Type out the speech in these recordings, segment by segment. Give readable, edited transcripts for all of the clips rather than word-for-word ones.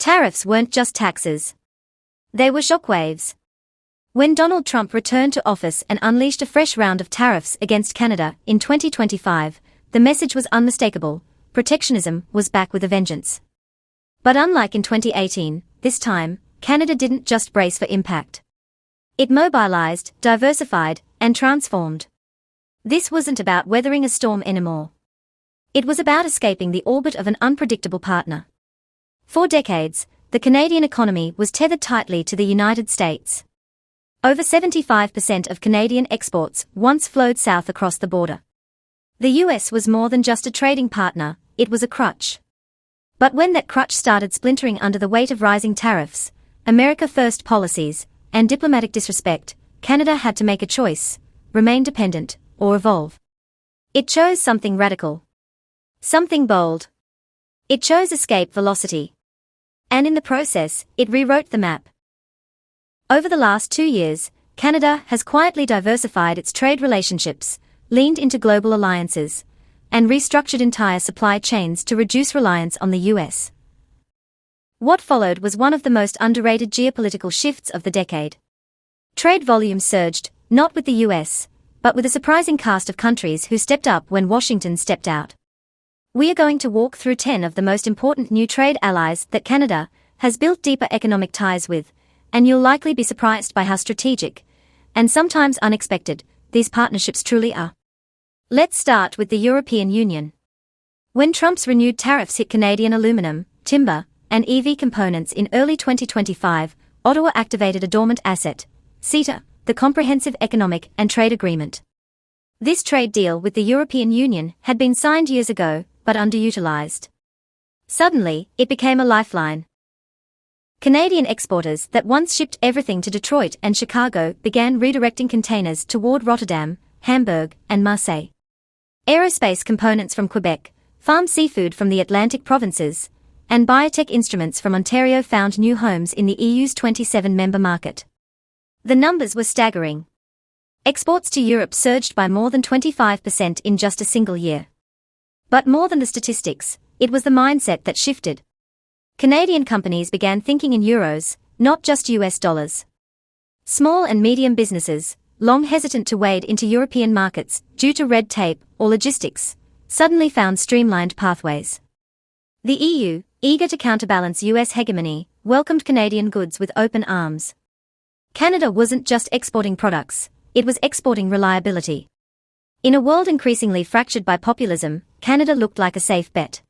Tariffs weren't just taxes. They were shockwaves. When Donald Trump returned to office and unleashed a fresh round of tariffs against Canada in 2025, the message was unmistakable: protectionism was back with a vengeance. But unlike in 2018, this time, Canada didn't just brace for impact. It mobilized, diversified, and transformed. This wasn't about weathering a storm anymore. It was about escaping the orbit of an unpredictable partner. For decades, the Canadian economy was tethered tightly to the United States. Over 75% of Canadian exports once flowed south across the border. The US was more than just a trading partner, it was a crutch. But when that crutch started splintering under the weight of rising tariffs, America First policies, and diplomatic disrespect, Canada had to make a choice: remain dependent, or evolve. It chose something radical. Something bold. It chose escape velocity. And in the process, it rewrote the map. Over the last 2 years, Canada has quietly diversified its trade relationships, leaned into global alliances, and restructured entire supply chains to reduce reliance on the US. What followed was one of the most underrated geopolitical shifts of the decade. Trade volumes surged, not with the US, but with a surprising cast of countries who stepped up when Washington stepped out. We are going to walk through 10 of the most important new trade allies that Canada has built deeper economic ties with, and you'll likely be surprised by how strategic, and sometimes unexpected, these partnerships truly are. Let's start with the European Union. When Trump's renewed tariffs hit Canadian aluminum, timber, and EV components in early 2025, Ottawa activated a dormant asset, CETA, the Comprehensive Economic and Trade Agreement. This trade deal with the European Union had been signed years ago, but underutilized. Suddenly, it became a lifeline. Canadian exporters that once shipped everything to Detroit and Chicago began redirecting containers toward Rotterdam, Hamburg, and Marseille. Aerospace components from Quebec, farm seafood from the Atlantic provinces, and biotech instruments from Ontario found new homes in the EU's 27-member market. The numbers were staggering. Exports to Europe surged by more than 25% in just a single year. But more than the statistics, it was the mindset that shifted. Canadian companies began thinking in euros, not just US dollars. Small and medium businesses, long hesitant to wade into European markets due to red tape or logistics, suddenly found streamlined pathways. The EU, eager to counterbalance US hegemony, welcomed Canadian goods with open arms. Canada wasn't just exporting products, it was exporting reliability. In a world increasingly fractured by populism, Canada looked like a safe bet.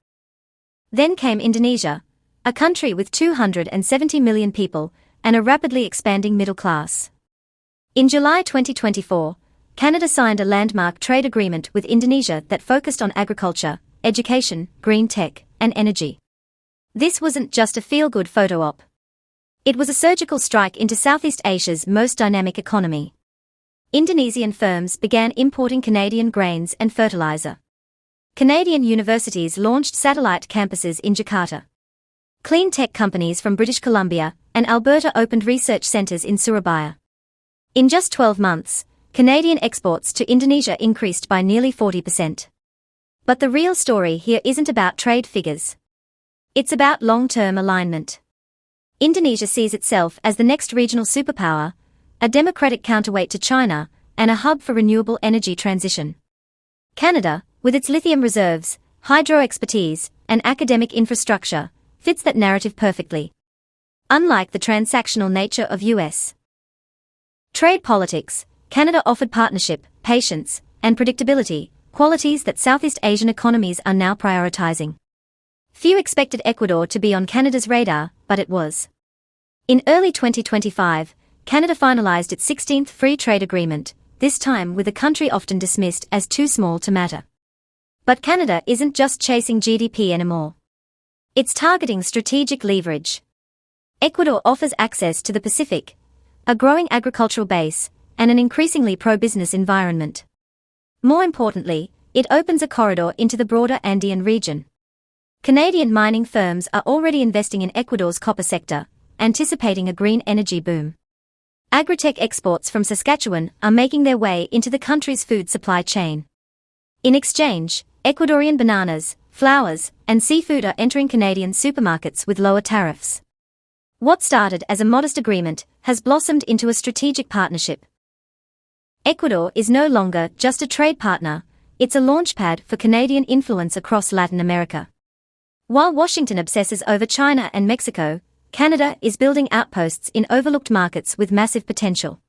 Then came Indonesia, a country with 270 million people and a rapidly expanding middle class. In July 2024, Canada signed a landmark trade agreement with Indonesia that focused on agriculture, education, green tech, and energy. This wasn't just a feel-good photo op. It was a surgical strike into Southeast Asia's most dynamic economy. Indonesian firms began importing Canadian grains and fertilizer. Canadian universities launched satellite campuses in Jakarta. Clean tech companies from British Columbia and Alberta opened research centers in Surabaya. In just 12 months, Canadian exports to Indonesia increased by nearly 40%. But the real story here isn't about trade figures. It's about long-term alignment. Indonesia sees itself as the next regional superpower, a democratic counterweight to China, and a hub for renewable energy transition. Canada, with its lithium reserves, hydro expertise, and academic infrastructure, fits that narrative perfectly. Unlike the transactional nature of US trade politics, Canada offered partnership, patience, and predictability, qualities that Southeast Asian economies are now prioritizing. Few expected Ecuador to be on Canada's radar, but it was. In early 2025, Canada finalized its 16th free trade agreement, this time with a country often dismissed as too small to matter. But Canada isn't just chasing GDP anymore. It's targeting strategic leverage. Ecuador offers access to the Pacific, a growing agricultural base, and an increasingly pro-business environment. More importantly, it opens a corridor into the broader Andean region. Canadian mining firms are already investing in Ecuador's copper sector, anticipating a green energy boom. Agritech exports from Saskatchewan are making their way into the country's food supply chain. In exchange, Ecuadorian bananas, flowers, and seafood are entering Canadian supermarkets with lower tariffs. What started as a modest agreement has blossomed into a strategic partnership. Ecuador is no longer just a trade partner, it's a launchpad for Canadian influence across Latin America. While Washington obsesses over China and Mexico, Canada is building outposts in overlooked markets with massive potential.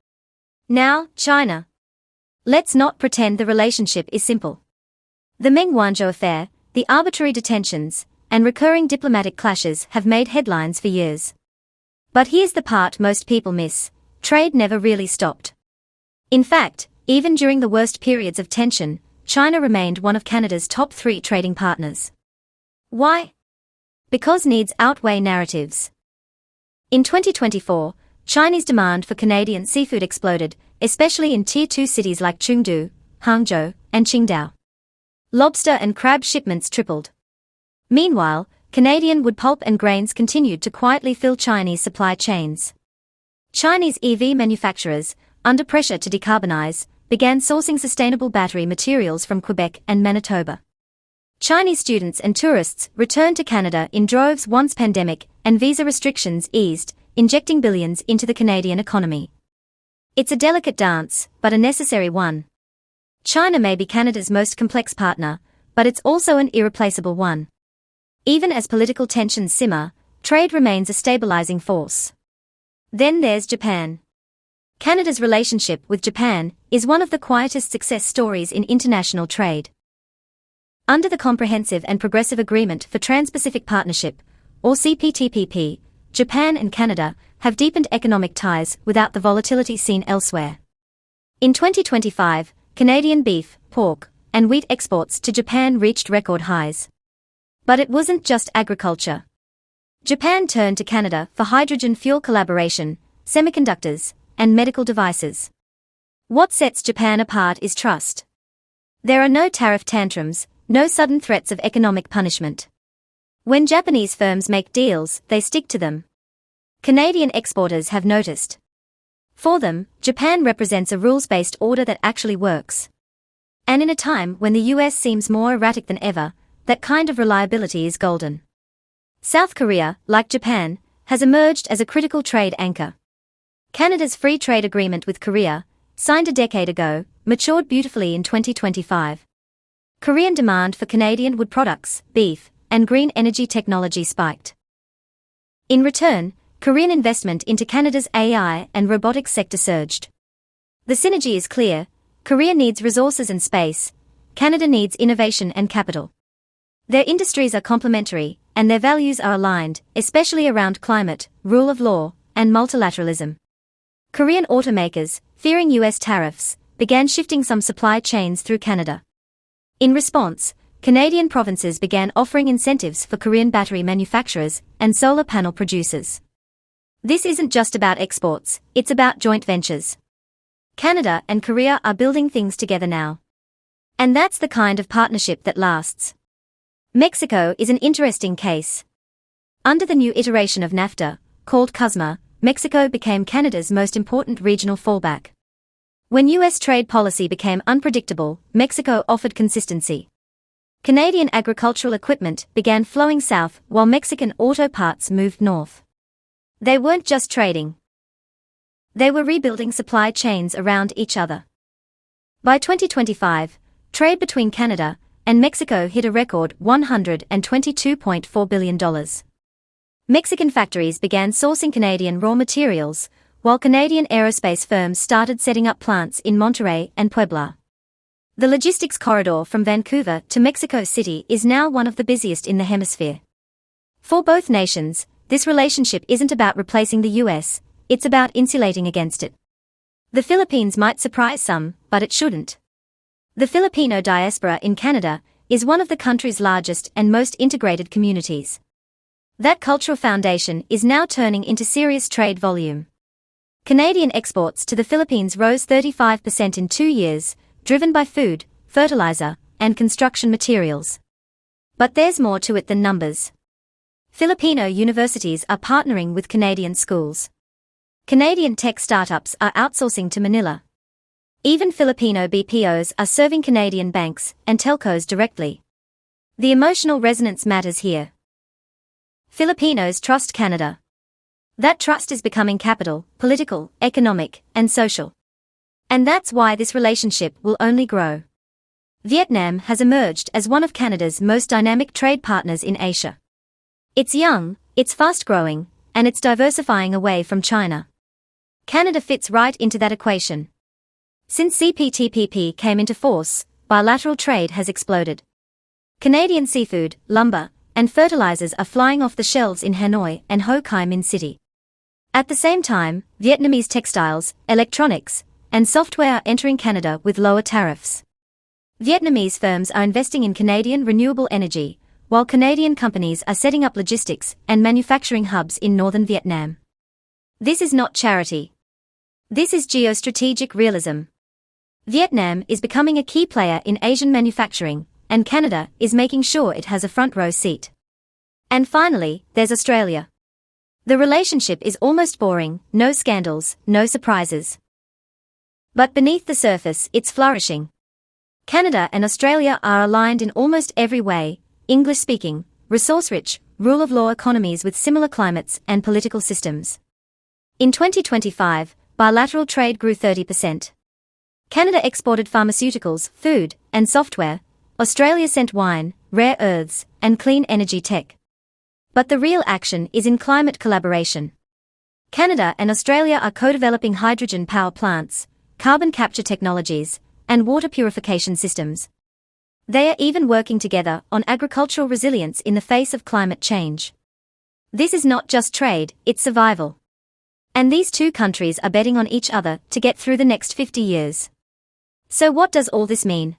Now, China. Let's not pretend the relationship is simple. The Meng Wanzhou affair, the arbitrary detentions, and recurring diplomatic clashes have made headlines for years. But here's the part most people miss: trade never really stopped. In fact, even during the worst periods of tension, China remained one of Canada's top 3 trading partners. Why? Because needs outweigh narratives. In 2024, Chinese demand for Canadian seafood exploded, especially in Tier 2 cities like Chengdu, Hangzhou, and Qingdao. Lobster and crab shipments tripled. Meanwhile, Canadian wood pulp and grains continued to quietly fill Chinese supply chains. Chinese EV manufacturers, under pressure to decarbonize, began sourcing sustainable battery materials from Quebec and Manitoba. Chinese students and tourists returned to Canada in droves once pandemic and visa restrictions eased, injecting billions into the Canadian economy. It's a delicate dance, but a necessary one. China may be Canada's most complex partner, but it's also an irreplaceable one. Even as political tensions simmer, trade remains a stabilizing force. Then there's Japan. Canada's relationship with Japan is one of the quietest success stories in international trade. Under the Comprehensive and Progressive Agreement for Trans-Pacific Partnership, or CPTPP, Japan and Canada have deepened economic ties without the volatility seen elsewhere. In 2025, Canadian beef, pork, and wheat exports to Japan reached record highs. But it wasn't just agriculture. Japan turned to Canada for hydrogen fuel collaboration, semiconductors, and medical devices. What sets Japan apart is trust. There are no tariff tantrums, no sudden threats of economic punishment. When Japanese firms make deals, they stick to them. Canadian exporters have noticed. For them, Japan represents a rules-based order that actually works. And in a time when the US seems more erratic than ever, that kind of reliability is golden. South Korea, like Japan, has emerged as a critical trade anchor. Canada's free trade agreement with Korea, signed a decade ago, matured beautifully in 2025. Korean demand for Canadian wood products, beef, and green energy technology spiked. In return, Korean investment into Canada's AI and robotics sector surged. The synergy is clear: Korea needs resources and space, Canada needs innovation and capital. Their industries are complementary, and their values are aligned, especially around climate, rule of law, and multilateralism. Korean automakers, fearing US tariffs, began shifting some supply chains through Canada. In response, Canadian provinces began offering incentives for Korean battery manufacturers and solar panel producers. This isn't just about exports, it's about joint ventures. Canada and Korea are building things together now. And that's the kind of partnership that lasts. Mexico is an interesting case. Under the new iteration of NAFTA, called CUSMA, Mexico became Canada's most important regional fallback. When US trade policy became unpredictable, Mexico offered consistency. Canadian agricultural equipment began flowing south while Mexican auto parts moved north. They weren't just trading. They were rebuilding supply chains around each other. By 2025, trade between Canada and Mexico hit a record $122.4 billion. Mexican factories began sourcing Canadian raw materials, while Canadian aerospace firms started setting up plants in Monterrey and Puebla. The logistics corridor from Vancouver to Mexico City is now one of the busiest in the hemisphere. For both nations, this relationship isn't about replacing the US, it's about insulating against it. The Philippines might surprise some, but it shouldn't. The Filipino diaspora in Canada is one of the country's largest and most integrated communities. That cultural foundation is now turning into serious trade volume. Canadian exports to the Philippines rose 35% in 2 years, driven by food, fertilizer, and construction materials. But there's more to it than numbers. Filipino universities are partnering with Canadian schools. Canadian tech startups are outsourcing to Manila. Even Filipino BPOs are serving Canadian banks and telcos directly. The emotional resonance matters here. Filipinos trust Canada. That trust is becoming capital, political, economic, and social. And that's why this relationship will only grow. Vietnam has emerged as one of Canada's most dynamic trade partners in Asia. It's young, it's fast-growing, and it's diversifying away from China. Canada fits right into that equation. Since CPTPP came into force, bilateral trade has exploded. Canadian seafood, lumber, and fertilizers are flying off the shelves in Hanoi and Ho Chi Minh City. At the same time, Vietnamese textiles, electronics, and software are entering Canada with lower tariffs. Vietnamese firms are investing in Canadian renewable energy, while Canadian companies are setting up logistics and manufacturing hubs in northern Vietnam. This is not charity. This is geostrategic realism. Vietnam is becoming a key player in Asian manufacturing, and Canada is making sure it has a front row seat. And finally, there's Australia. The relationship is almost boring, no scandals, no surprises. But beneath the surface, it's flourishing. Canada and Australia are aligned in almost every way: English-speaking, resource-rich, rule-of-law economies with similar climates and political systems. In 2025, bilateral trade grew 30%. Canada exported pharmaceuticals, food, and software. Australia sent wine, rare earths, and clean energy tech. But the real action is in climate collaboration. Canada and Australia are co-developing hydrogen power plants, carbon capture technologies, and water purification systems. They are even working together on agricultural resilience in the face of climate change. This is not just trade, it's survival. And these two countries are betting on each other to get through the next 50 years. So what does all this mean?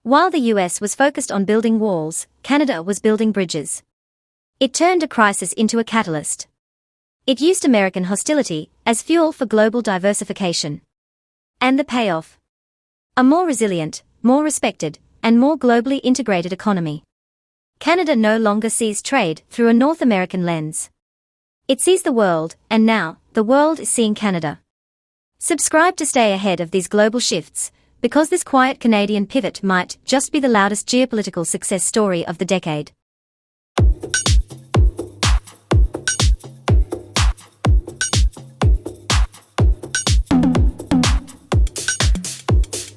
While the US was focused on building walls, Canada was building bridges. It turned a crisis into a catalyst. It used American hostility as fuel for global diversification. And the payoff? A more resilient, more respected, and more globally integrated economy. Canada no longer sees trade through a North American lens. It sees the world, and now, the world is seeing Canada. Subscribe to stay ahead of these global shifts, because this quiet Canadian pivot might just be the loudest geopolitical success story of the decade.